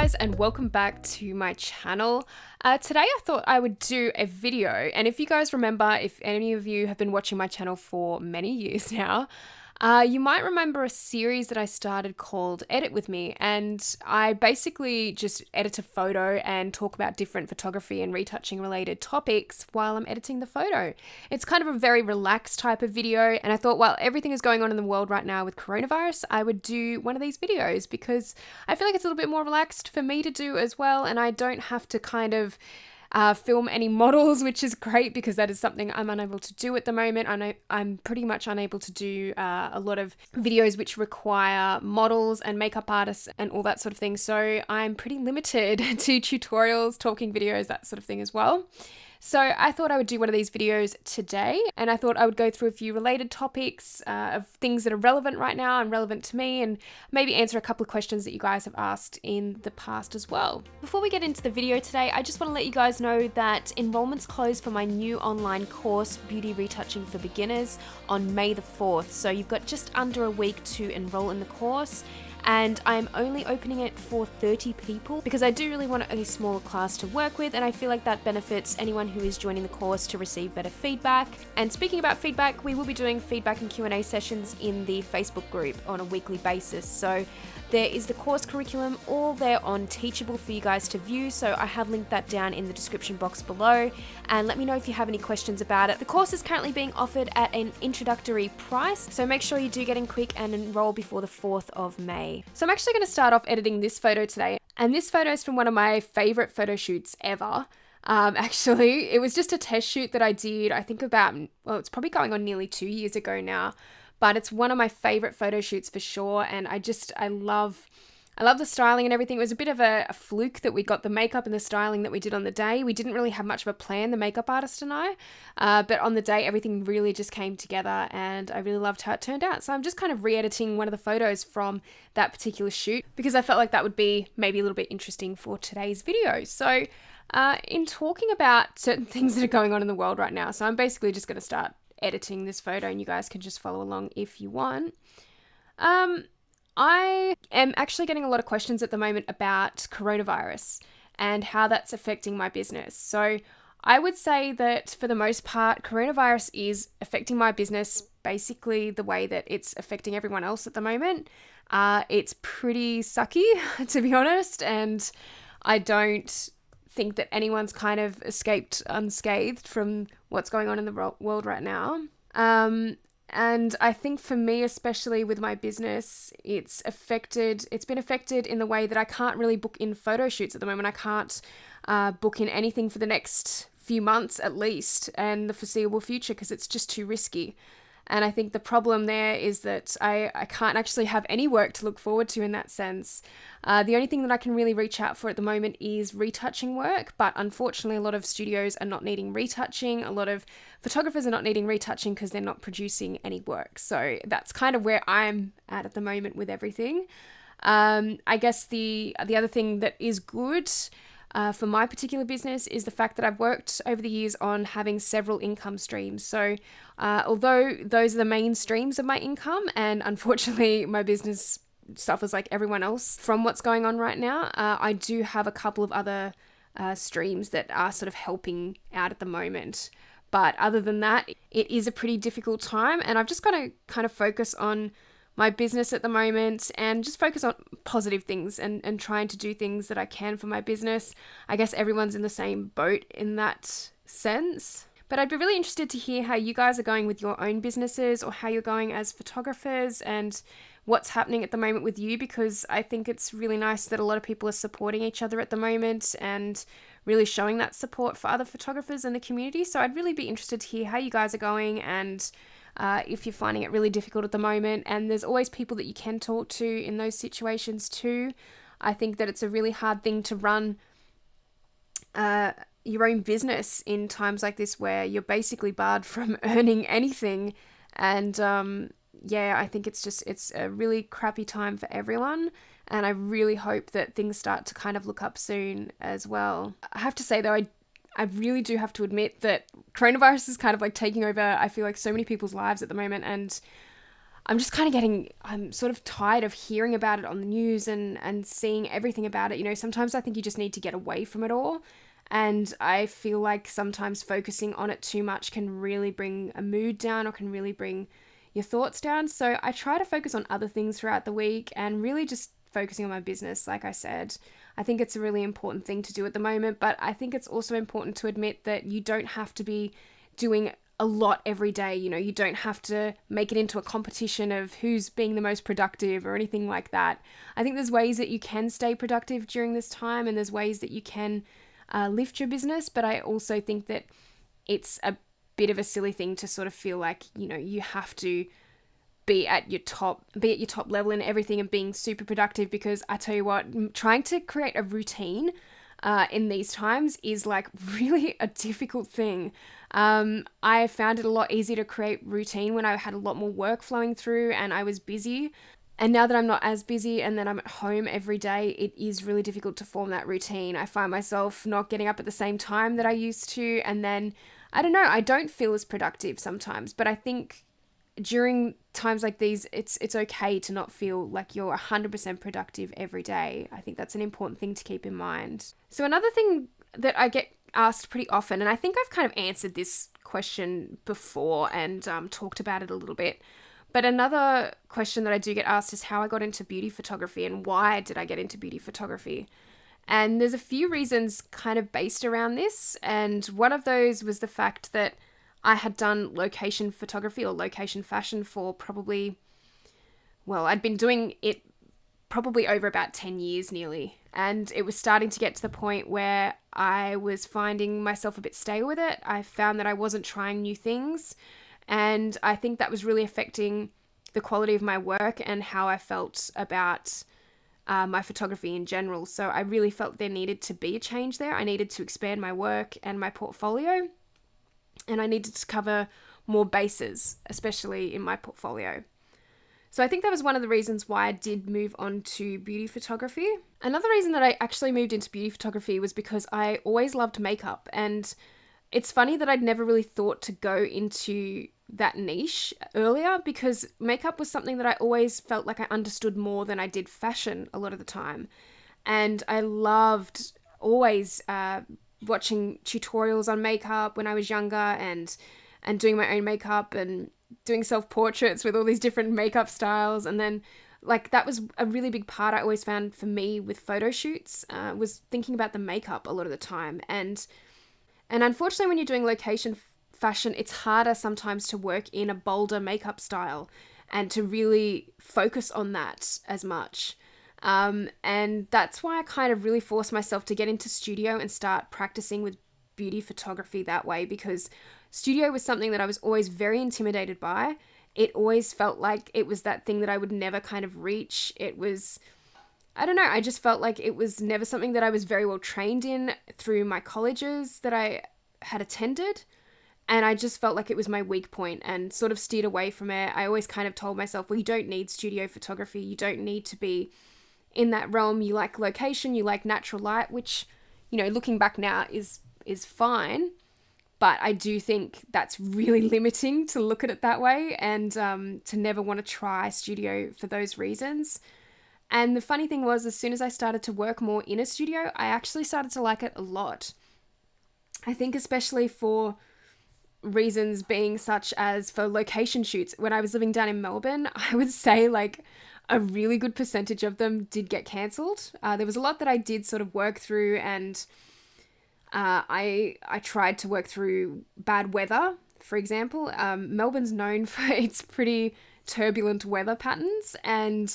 guys, and welcome back to my channel. Today I thought I would do a video, and if you guys remember, if any of you have been watching my channel for many years now, you might remember a series that I started called Edit With Me, and I basically just edit a photo and talk about different photography and retouching related topics while I'm editing the photo. It's kind of a very relaxed type of video, and I thought while everything is going on in the world right now with coronavirus, I would do one of these videos because I feel like it's a little bit more relaxed for me to do as well, and I don't have to kind of film any models, which is great because that is something I'm unable to do at the moment. I'm pretty much unable to do a lot of videos which require models and makeup artists and all that sort of thing. So I'm pretty limited to tutorials, talking videos, that sort of thing as well. So I thought I would do one of these videos today, and I thought I would go through a few related topics of things that are relevant right now and relevant to me, and maybe answer a couple of questions that you guys have asked in the past as well. Before we get into the video today, I just want to let you guys know that enrollment's closed for my new online course, Beauty Retouching for Beginners, on May the 4th. So you've got just under a week to enroll in the course. And I'm only opening it for 30 people because I do really want a smaller class to work with, and I feel like that benefits anyone who is joining the course to receive better feedback. And speaking about feedback, we will be doing feedback and Q&A sessions in the Facebook group on a weekly basis. So there is the course curriculum all there on Teachable for you guys to view, so I have linked that down in the description box below, and let me know if you have any questions about it. The course is currently being offered at an introductory price, so make sure you do get in quick and enroll before the 4th of May. So I'm actually going to start off editing this photo today, and this photo is from one of my favorite photo shoots ever. Actually, it was just a test shoot that I did, I think about, well, it's probably going on nearly 2 years ago now. But it's one of my favorite photo shoots for sure, and I love the styling and everything. It was a bit of a fluke that we got the makeup and the styling that we did on the day. We didn't really have much of a plan, the makeup artist and I, but on the day everything really just came together, and I really loved how it turned out. So I'm just kind of re-editing one of the photos from that particular shoot because I felt like that would be maybe a little bit interesting for today's video. So in talking about certain things that are going on in the world right now, so I'm basically just going to start editing this photo and you guys can just follow along if you want. I am actually getting a lot of questions at the moment about coronavirus and how that's affecting my business. So I would say that for the most part, coronavirus is affecting my business basically the way that it's affecting everyone else at the moment. It's pretty sucky, to be honest, and I don't think that anyone's kind of escaped unscathed from what's going on in the world right now. And I think for me, especially with my business, it's been affected in the way that I can't really book in photo shoots at the moment. I can't book in anything for the next few months at least, and the foreseeable future, because it's just too risky. And I think the problem there is that I can't actually have any work to look forward to in that sense. The only thing that I can really reach out for at the moment is retouching work, but unfortunately a lot of studios are not needing retouching. A lot of photographers are not needing retouching because they're not producing any work. So that's kind of where I'm at the moment with everything. I guess the other thing that is good for my particular business is the fact that I've worked over the years on having several income streams. So although those are the main streams of my income, and unfortunately my business suffers like everyone else from what's going on right now, I do have a couple of other streams that are sort of helping out at the moment. But other than that, it is a pretty difficult time, and I've just got to kind of focus on my business at the moment and just focus on positive things and trying to do things that I can for my business. I guess everyone's in the same boat in that sense. But I'd be really interested to hear how you guys are going with your own businesses, or how you're going as photographers, and what's happening at the moment with you, because I think it's really nice that a lot of people are supporting each other at the moment and really showing that support for other photographers in the community. So I'd really be interested to hear how you guys are going, and if you're finding it really difficult at the moment. And there's always people that you can talk to in those situations too. I think that it's a really hard thing to run your own business in times like this where you're basically barred from earning anything. And I think it's a really crappy time for everyone. And I really hope that things start to kind of look up soon as well. I have to say though, I really do have to admit that coronavirus is kind of like taking over, I feel like, so many people's lives at the moment, and I'm just I'm sort of tired of hearing about it on the news and seeing everything about it. You know, sometimes I think you just need to get away from it all. And I feel like sometimes focusing on it too much can really bring a mood down or can really bring your thoughts down. So I try to focus on other things throughout the week and really just focusing on my business. Like I said, I think it's a really important thing to do at the moment, but I think it's also important to admit that you don't have to be doing a lot every day. You know, you don't have to make it into a competition of who's being the most productive or anything like that. I think there's ways that you can stay productive during this time, and there's ways that you can lift your business, but I also think that it's a bit of a silly thing to sort of feel like, you know, you have to be at your top level in everything and being super productive, because I tell you what, trying to create a routine in these times is like really a difficult thing. I found it a lot easier to create routine when I had a lot more work flowing through and I was busy. And now that I'm not as busy and that I'm at home every day, it is really difficult to form that routine. I find myself not getting up at the same time that I used to. And then, I don't know, I don't feel as productive sometimes. But I think during times like these, it's okay to not feel like you're 100% productive every day. I think that's an important thing to keep in mind. So another thing that I get asked pretty often, and I think I've kind of answered this question before and talked about it a little bit, but another question that I do get asked is how I got into beauty photography and why did I get into beauty photography? And there's a few reasons kind of based around this. And one of those was the fact that I had done location photography or location fashion for I'd been doing it probably over about 10 years nearly. And it was starting to get to the point where I was finding myself a bit stale with it. I found that I wasn't trying new things. And I think that was really affecting the quality of my work and how I felt about my photography in general. So I really felt there needed to be a change there. I needed to expand my work and my portfolio. And I needed to cover more bases, especially in my portfolio. So I think that was one of the reasons why I did move on to beauty photography. Another reason that I actually moved into beauty photography was because I always loved makeup. And it's funny that I'd never really thought to go into that niche earlier, because makeup was something that I always felt like I understood more than I did fashion a lot of the time. And I loved always watching tutorials on makeup when I was younger and doing my own makeup and doing self-portraits with all these different makeup styles. And then like that was a really big part I always found for me with photo shoots, was thinking about the makeup a lot of the time. And unfortunately, when you're doing location fashion, it's harder sometimes to work in a bolder makeup style and to really focus on that as much. And that's why I kind of really forced myself to get into studio and start practicing with beauty photography that way, because studio was something that I was always very intimidated by. It always felt like it was that thing that I would never kind of reach. It was, I don't know, I just felt like it was never something that I was very well trained in through my colleges that I had attended. And I just felt like it was my weak point and sort of steered away from it. I always kind of told myself, well, you don't need studio photography. You don't need to be in that realm. You like location, you like natural light, which, you know, looking back now is fine. But I do think that's really limiting to look at it that way, and to never want to try studio for those reasons. And the funny thing was, as soon as I started to work more in a studio, I actually started to like it a lot. I think especially for reasons being such as for location shoots. When I was living down in Melbourne, I would say like a really good percentage of them did get cancelled. There was a lot that I did sort of work through, and I tried to work through bad weather, for example. Melbourne's known for its pretty turbulent weather patterns, and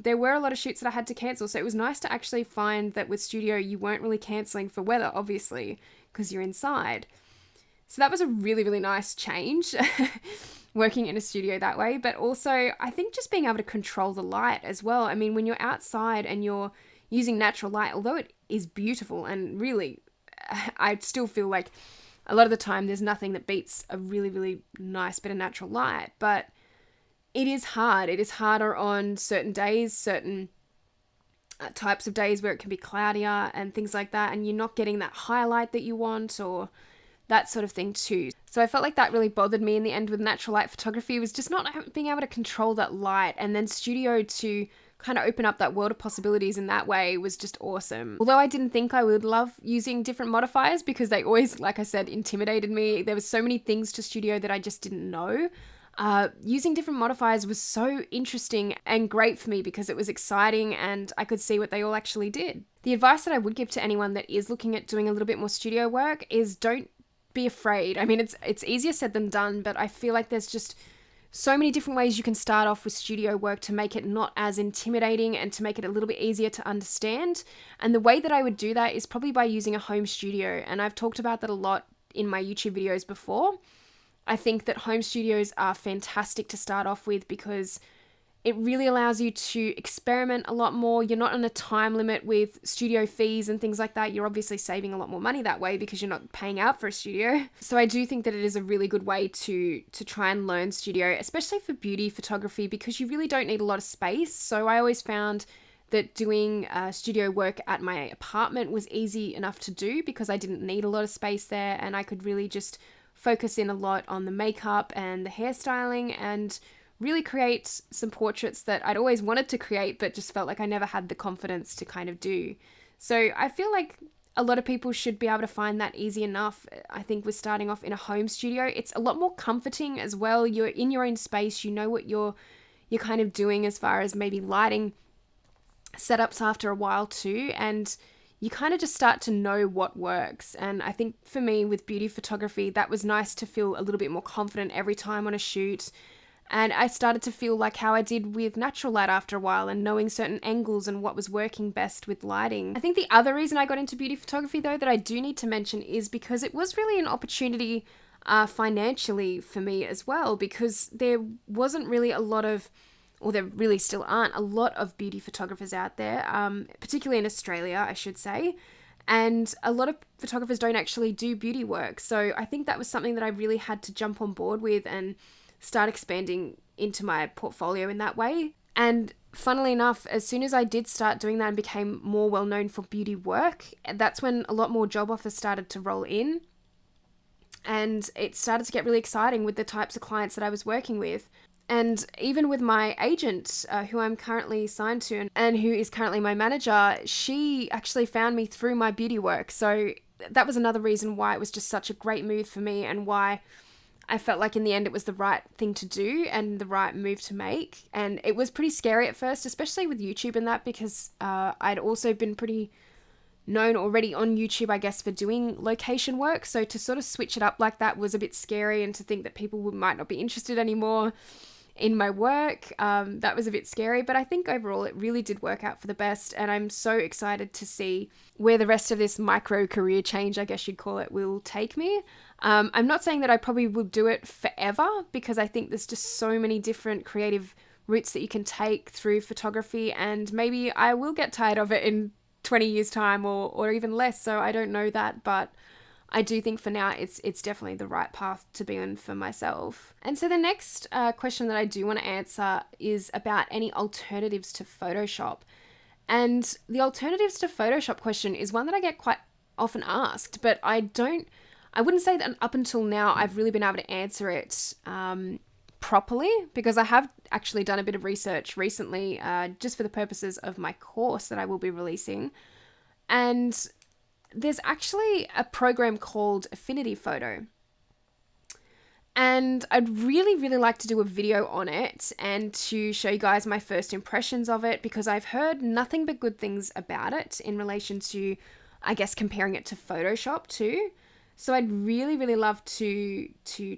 there were a lot of shoots that I had to cancel. So it was nice to actually find that with studio, you weren't really cancelling for weather, obviously, because you're inside. So that was a really, really nice change, working in a studio that way. But also, I think just being able to control the light as well. I mean, when you're outside and you're using natural light, although it is beautiful and really, I still feel like a lot of the time there's nothing that beats a really, really nice bit of natural light. But it is hard. It is harder on certain days, certain types of days where it can be cloudier and things like that, and you're not getting that highlight that you want or that sort of thing too. So I felt like that really bothered me in the end with natural light photography, was just not being able to control that light. And then studio to kind of open up that world of possibilities in that way was just awesome. Although I didn't think I would love using different modifiers because they always, like I said, intimidated me. There was so many things to studio that I just didn't know. Using different modifiers was so interesting and great for me because it was exciting and I could see what they all actually did. The advice that I would give to anyone that is looking at doing a little bit more studio work is don't be afraid. I mean, it's easier said than done, but I feel like there's just so many different ways you can start off with studio work to make it not as intimidating and to make it a little bit easier to understand. And the way that I would do that is probably by using a home studio. And I've talked about that a lot in my YouTube videos before. I think that home studios are fantastic to start off with because it really allows you to experiment a lot more. You're not on a time limit with studio fees and things like that. You're obviously saving a lot more money that way because you're not paying out for a studio. So I do think that it is a really good way to try and learn studio, especially for beauty photography, because you really don't need a lot of space. So I always found that doing studio work at my apartment was easy enough to do because I didn't need a lot of space there and I could really just focus in a lot on the makeup and the hairstyling and really create some portraits that I'd always wanted to create but just felt like I never had the confidence to kind of do. So I feel like a lot of people should be able to find that easy enough. I think with starting off in a home studio, it's a lot more comforting as well. You're in your own space, you know what you're kind of doing as far as maybe lighting setups after a while too, and you kind of just start to know what works. And I think for me with beauty photography, that was nice to feel a little bit more confident every time on a shoot. And I started to feel like how I did with natural light after a while and knowing certain angles and what was working best with lighting. I think the other reason I got into beauty photography though that I do need to mention is because it was really an opportunity financially for me as well, because there wasn't really a lot of, or there really still aren't a lot of beauty photographers out there, particularly in Australia, I should say. And a lot of photographers don't actually do beauty work. So I think that was something that I really had to jump on board with and start expanding into my portfolio in that way. And funnily enough, as soon as I did start doing that and became more well known for beauty work, that's when a lot more job offers started to roll in. And it started to get really exciting with the types of clients that I was working with. And even with my agent, who I'm currently signed to and who is currently my manager, she actually found me through my beauty work. So that was another reason why it was just such a great move for me and why I felt like in the end it was the right thing to do and the right move to make. And it was pretty scary at first, especially with YouTube and that, because I'd also been pretty known already on YouTube, I guess, for doing location work. So to sort of switch it up like that was a bit scary, and to think that people might not be interested anymore in my work, that was a bit scary. But I think overall it really did work out for the best, and I'm so excited to see where the rest of this micro career change, I guess you'd call it, will take me. I'm not saying that I probably will do it forever, because I think there's just so many different creative routes that you can take through photography, and maybe I will get tired of it in 20 years time or even less. So I don't know that, but I do think for now it's definitely the right path to be on for myself. And so the next question that I do want to answer is about any alternatives to Photoshop. And the alternatives to Photoshop question is one that I get quite often asked, but I wouldn't say that up until now I've really been able to answer it properly, because I have actually done a bit of research recently just for the purposes of my course that I will be releasing. And there's actually a program called Affinity Photo. And I'd really, really like to do a video on it and to show you guys my first impressions of it, because I've heard nothing but good things about it in relation to, I guess, comparing it to Photoshop too. So I'd really, really love to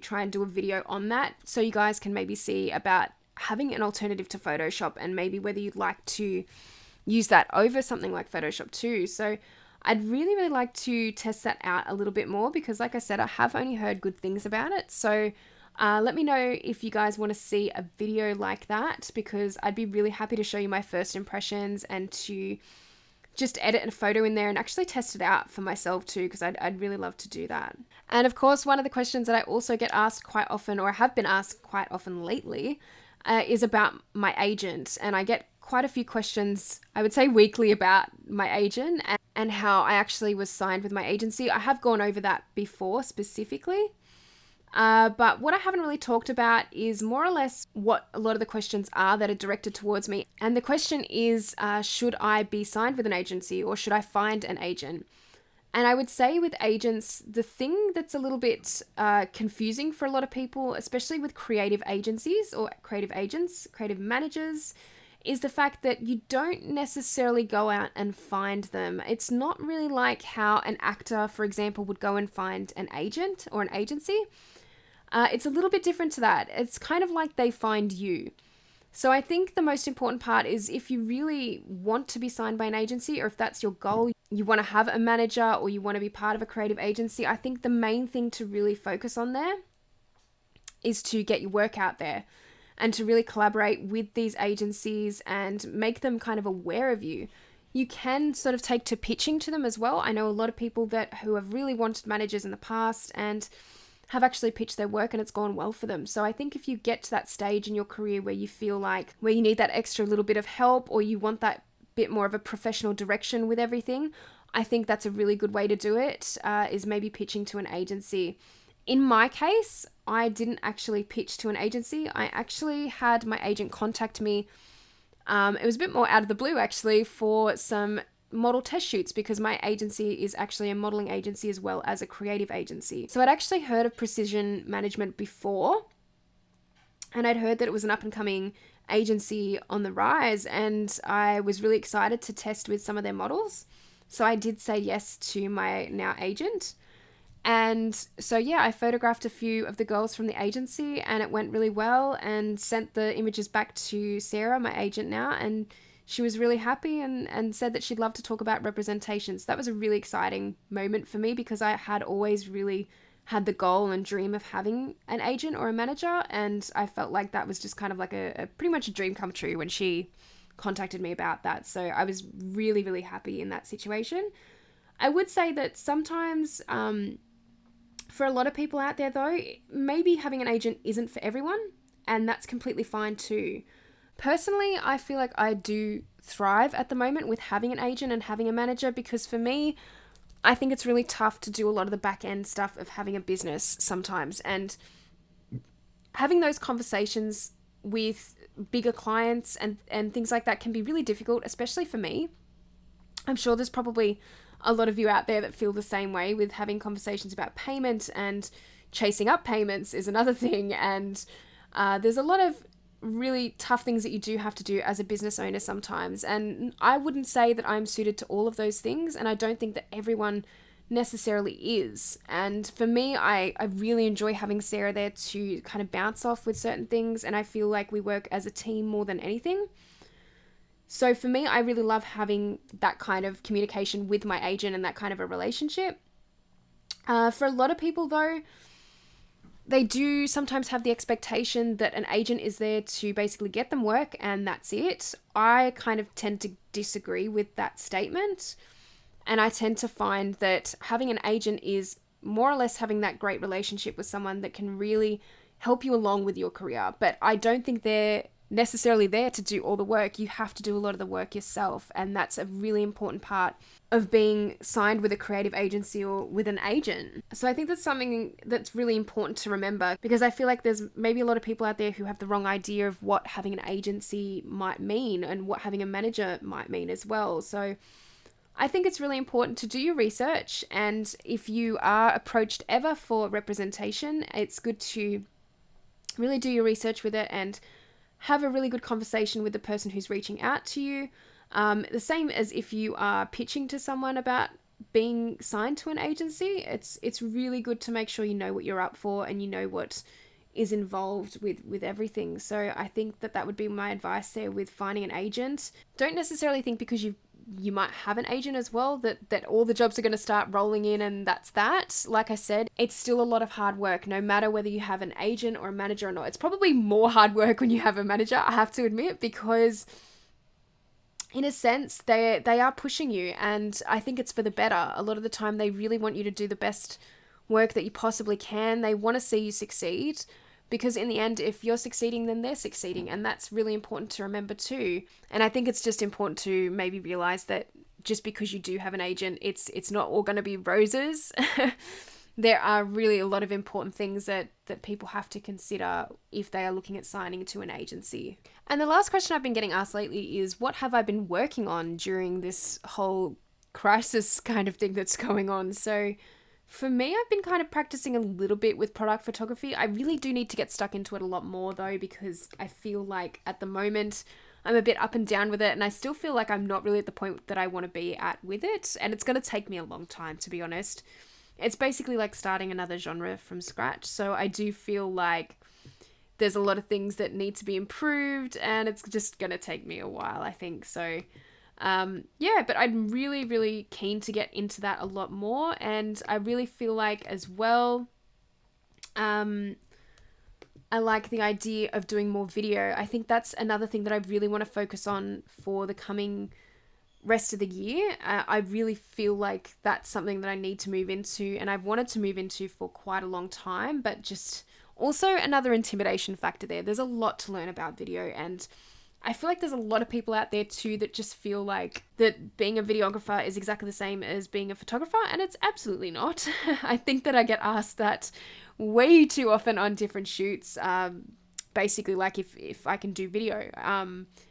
try and do a video on that, so you guys can maybe see about having an alternative to Photoshop and maybe whether you'd like to use that over something like Photoshop too. So I'd really, really like to test that out a little bit more, because like I said, I have only heard good things about it. So let me know if you guys want to see a video like that, because I'd be really happy to show you my first impressions and to just edit a photo in there and actually test it out for myself too, because I'd really love to do that. And of course, one of the questions that I also get asked quite often, or have been asked quite often lately, is about my agent. And I get quite a few questions, I would say weekly, about my agent and how I actually was signed with my agency. I have gone over that before specifically. But what I haven't really talked about is more or less what a lot of the questions are that are directed towards me. And the question is, should I be signed with an agency or should I find an agent? And I would say with agents, the thing that's a little bit confusing for a lot of people, especially with creative agencies or creative agents, creative managers, is the fact that you don't necessarily go out and find them. It's not really like how an actor, for example, would go and find an agent or an agency. It's a little bit different to that. It's kind of like they find you. So I think the most important part is if you really want to be signed by an agency, or if that's your goal, you want to have a manager or you want to be part of a creative agency, I think the main thing to really focus on there is to get your work out there and to really collaborate with these agencies and make them kind of aware of you. You can sort of take to pitching to them as well. I know a lot of people who have really wanted managers in the past and have actually pitched their work and it's gone well for them. So I think if you get to that stage in your career where you feel like where you need that extra little bit of help or you want that bit more of a professional direction with everything, I think that's a really good way to do it, is maybe pitching to an agency. In my case, I didn't actually pitch to an agency. I actually had my agent contact me. It was a bit more out of the blue actually for some model test shoots because my agency is actually a modeling agency as well as a creative agency. So I'd actually heard of Precision Management before, and I'd heard that it was an up and coming agency on the rise, and I was really excited to test with some of their models. So I did say yes to my now agent. And so, yeah, I photographed a few of the girls from the agency and it went really well, and sent the images back to Sarah, my agent now, and she was really happy and said that she'd love to talk about representation. So that was a really exciting moment for me because I had always really had the goal and dream of having an agent or a manager, and I felt like that was just kind of like a pretty much a dream come true when she contacted me about that. So I was really, really happy in that situation. I would say that sometimes for a lot of people out there though, maybe having an agent isn't for everyone, and that's completely fine too. Personally, I feel like I do thrive at the moment with having an agent and having a manager because for me, I think it's really tough to do a lot of the back end stuff of having a business sometimes, and having those conversations with bigger clients and things like that can be really difficult, especially for me. I'm sure there's probably a lot of you out there that feel the same way with having conversations about payment, and chasing up payments is another thing. And there's a lot of really tough things that you do have to do as a business owner sometimes. And I wouldn't say that I'm suited to all of those things, and I don't think that everyone necessarily is. And for me, I really enjoy having Sarah there to kind of bounce off with certain things, and I feel like we work as a team more than anything. So for me, I really love having that kind of communication with my agent and that kind of a relationship. For a lot of people though, they do sometimes have the expectation that an agent is there to basically get them work and that's it. I kind of tend to disagree with that statement. And I tend to find that having an agent is more or less having that great relationship with someone that can really help you along with your career. But I don't think they're necessarily there to do all the work. You have to do a lot of the work yourself. And that's a really important part of being signed with a creative agency or with an agent. So I think that's something that's really important to remember, because I feel like there's maybe a lot of people out there who have the wrong idea of what having an agency might mean and what having a manager might mean as well. So I think it's really important to do your research, and if you are approached ever for representation, it's good to really do your research with it and have a really good conversation with the person who's reaching out to you. The same as if you are pitching to someone about being signed to an agency, it's really good to make sure you know what you're up for and you know what is involved with everything. So I think that would be my advice there with finding an agent. Don't necessarily think because you might have an agent as well that all the jobs are going to start rolling in and that's that. Like I said, it's still a lot of hard work no matter whether you have an agent or a manager or not. It's probably more hard work when you have a manager, I have to admit, because in a sense they are pushing you, and I think it's for the better. A lot of the time they really want you to do the best work that you possibly can. They want to see you succeed, because in the end, if you're succeeding, then they're succeeding. And that's really important to remember too. And I think it's just important to maybe realize that just because you do have an agent, it's not all going to be roses. there are really a lot of important things that people have to consider if they are looking at signing to an agency. And the last question I've been getting asked lately is, what have I been working on during this whole crisis kind of thing that's going on? So for me, I've been kind of practicing a little bit with product photography. I really do need to get stuck into it a lot more though, because I feel like at the moment I'm a bit up and down with it, and I still feel like I'm not really at the point that I want to be at with it, and it's going to take me a long time, to be honest. It's basically like starting another genre from scratch, so I do feel like there's a lot of things that need to be improved, and it's just going to take me a while, I think. So yeah, but I'm really, really keen to get into that a lot more, and I really feel like as well, I like the idea of doing more video. I think that's another thing that I really want to focus on for the coming rest of the year. I really feel like that's something that I need to move into, and I've wanted to move into for quite a long time, but just also another intimidation factor there. There's a lot to learn about video, and I feel like there's a lot of people out there too that just feel like that being a videographer is exactly the same as being a photographer, and it's absolutely not. I think that I get asked that way too often on different shoots, basically like if I can do video,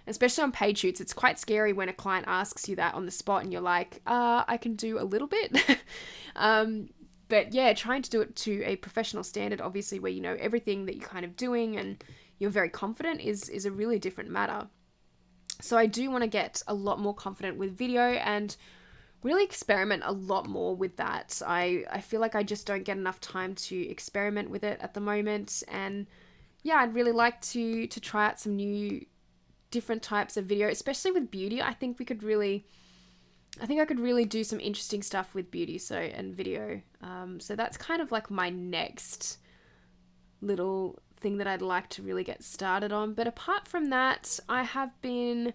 especially on paid shoots. It's quite scary when a client asks you that on the spot and you're like, I can do a little bit. But yeah, trying to do it to a professional standard, obviously, where you know everything that you're kind of doing and you're very confident is a really different matter. So I do want to get a lot more confident with video and really experiment a lot more with that. I feel like I just don't get enough time to experiment with it at the moment. And yeah, I'd really like to try out some new different types of video, especially with beauty. I think I could really do some interesting stuff with beauty and video. So that's kind of like my next little thing that I'd like to really get started on. But apart from that, I have been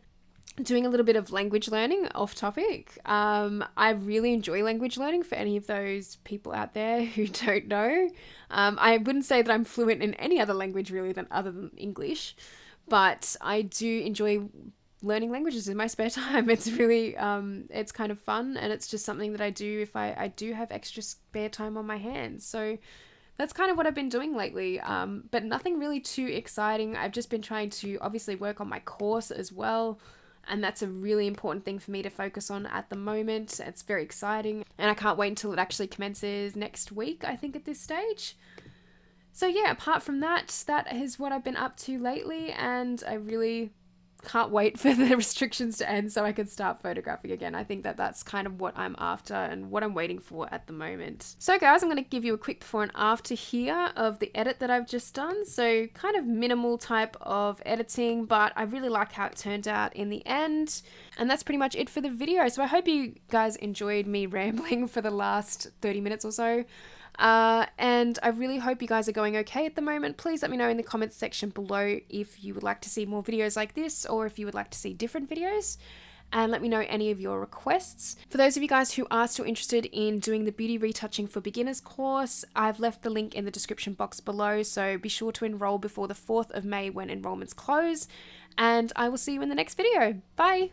doing a little bit of language learning off topic. I really enjoy language learning, for any of those people out there who don't know. I wouldn't say that I'm fluent in any other language really other than English, but I do enjoy learning languages in my spare time. It's really, it's kind of fun, and it's just something that I do if I do have extra spare time on my hands. So that's kind of what I've been doing lately, but nothing really too exciting. I've just been trying to obviously work on my course as well, and that's a really important thing for me to focus on at the moment. It's very exciting, and I can't wait until it actually commences next week, I think, at this stage. So yeah, apart from that, that is what I've been up to lately, and I really can't wait for the restrictions to end so I can start photographing again. I think that that's kind of what I'm after and what I'm waiting for at the moment. So guys, I'm going to give you a quick before and after here of the edit that I've just done. So kind of minimal type of editing, but I really like how it turned out in the end. And that's pretty much it for the video. So I hope you guys enjoyed me rambling for the last 30 minutes or so. And I really hope you guys are going okay at the moment. Please let me know in the comments section below if you would like to see more videos like this, or if you would like to see different videos, and let me know any of your requests. For those of you guys who are still interested in doing the Beauty Retouching for Beginners course, I've left the link in the description box below, so be sure to enroll before the 4th of May when enrollments close, and I will see you in the next video. Bye!